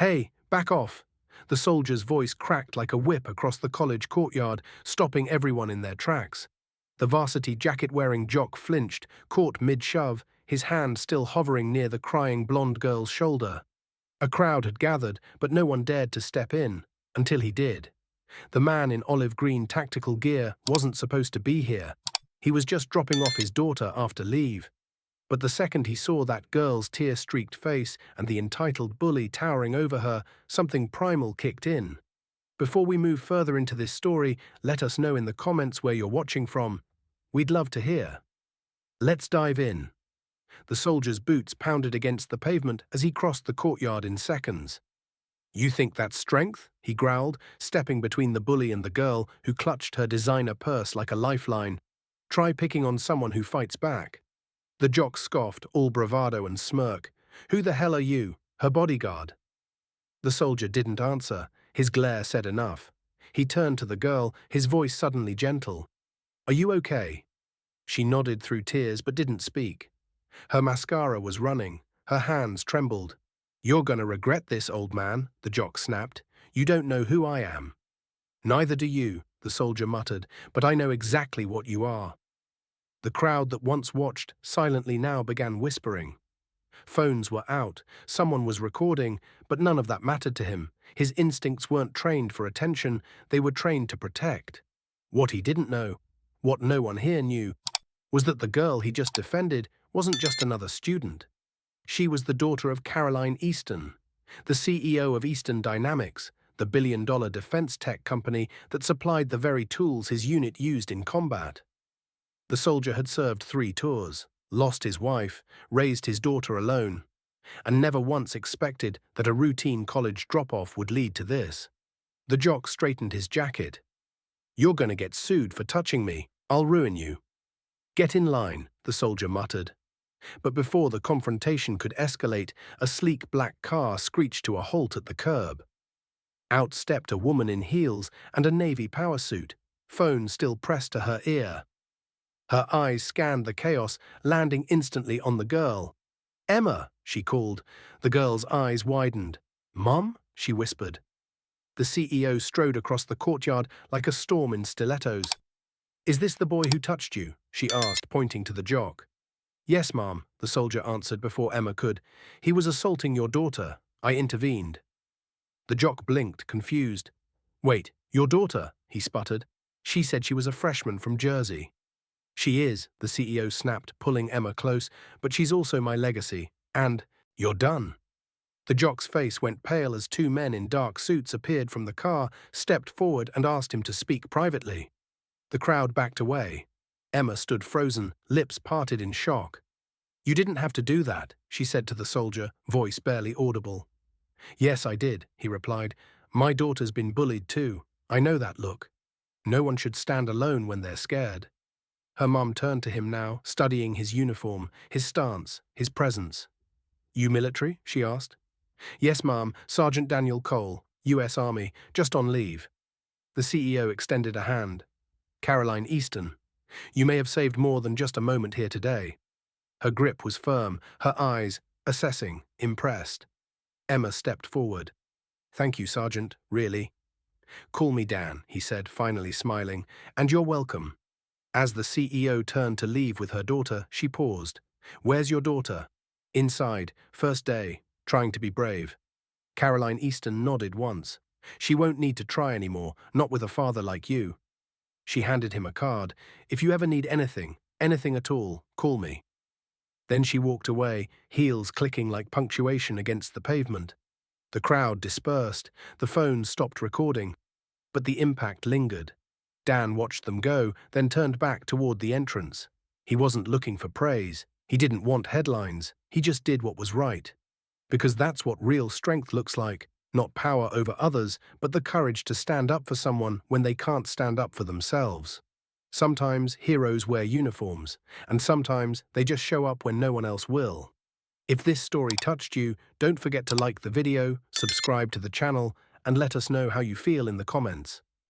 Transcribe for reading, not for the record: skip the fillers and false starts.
Hey, back off! The soldier's voice cracked like a whip across the college courtyard, stopping everyone in their tracks. The varsity jacket-wearing jock flinched, caught mid-shove, his hand still hovering near the crying blonde girl's shoulder. A crowd had gathered, but no one dared to step in, until he did. The man in olive-green tactical gear wasn't supposed to be here. He was just dropping off his daughter after leave. But the second he saw that girl's tear-streaked face and the entitled bully towering over her, something primal kicked in. Before we move further into this story, let us know in the comments where you're watching from. We'd love to hear. Let's dive in. The soldier's boots pounded against the pavement as he crossed the courtyard in seconds. "You think that's strength?" he growled, stepping between the bully and the girl, who clutched her designer purse like a lifeline. "Try picking on someone who fights back." The jock scoffed, all bravado and smirk. "Who the hell are you? Her bodyguard?" The soldier didn't answer. His glare said enough. He turned to the girl, his voice suddenly gentle. "Are you okay?" She nodded through tears but didn't speak. Her mascara was running. Her hands trembled. "You're gonna regret this, old man," the jock snapped. "You don't know who I am." "Neither do you," the soldier muttered, "but I know exactly what you are." The crowd that once watched silently now began whispering. Phones were out, someone was recording, but none of that mattered to him. His instincts weren't trained for attention, they were trained to protect. What he didn't know, what no one here knew, was that the girl he just defended wasn't just another student. She was the daughter of Caroline Easton, the CEO of Eastern Dynamics, the billion-dollar defense tech company that supplied the very tools his unit used in combat. The soldier had served 3 tours, lost his wife, raised his daughter alone, and never once expected that a routine college drop-off would lead to this. The jock straightened his jacket. "You're going to get sued for touching me. I'll ruin you." "Get in line," the soldier muttered. But before the confrontation could escalate, a sleek black car screeched to a halt at the curb. Out stepped a woman in heels and a navy power suit, phone still pressed to her ear. Her eyes scanned the chaos, landing instantly on the girl. "Emma," she called. The girl's eyes widened. "Mom?" she whispered. The CEO strode across the courtyard like a storm in stilettos. "Is this the boy who touched you?" she asked, pointing to the jock. "Yes, Mom," the soldier answered before Emma could. "He was assaulting your daughter. I intervened." The jock blinked, confused. "Wait, your daughter?" he sputtered. "She said she was a freshman from Jersey." "She is," the CEO snapped, pulling Emma close, "but she's also my legacy. And you're done." The jock's face went pale as 2 men in dark suits appeared from the car, stepped forward and asked him to speak privately. The crowd backed away. Emma stood frozen, lips parted in shock. "You didn't have to do that," she said to the soldier, voice barely audible. "Yes, I did," he replied. "My daughter's been bullied too. I know that look. No one should stand alone when they're scared." Her mum turned to him now, studying his uniform, his stance, his presence. "You military?" she asked. "Yes, Ma'am, Sergeant Daniel Cole, U.S. Army, just on leave." The CEO extended a hand. "Caroline Easton. You may have saved more than just a moment here today." Her grip was firm, her eyes, assessing, impressed. Emma stepped forward. "Thank you, Sergeant, really." "Call me Dan," he said, finally smiling, "and you're welcome." As the CEO turned to leave with her daughter, she paused. "Where's your daughter?" "Inside, first day, trying to be brave." Caroline Easton nodded once. "She won't need to try anymore, not with a father like you." She handed him a card. "If you ever need anything, anything at all, call me." Then she walked away, heels clicking like punctuation against the pavement. The crowd dispersed, the phones stopped recording, but the impact lingered. Dan watched them go, then turned back toward the entrance. He wasn't looking for praise. He didn't want headlines. He just did what was right. Because that's what real strength looks like. Not power over others, but the courage to stand up for someone when they can't stand up for themselves. Sometimes heroes wear uniforms, and sometimes they just show up when no one else will. If this story touched you, don't forget to like the video, subscribe to the channel, and let us know how you feel in the comments.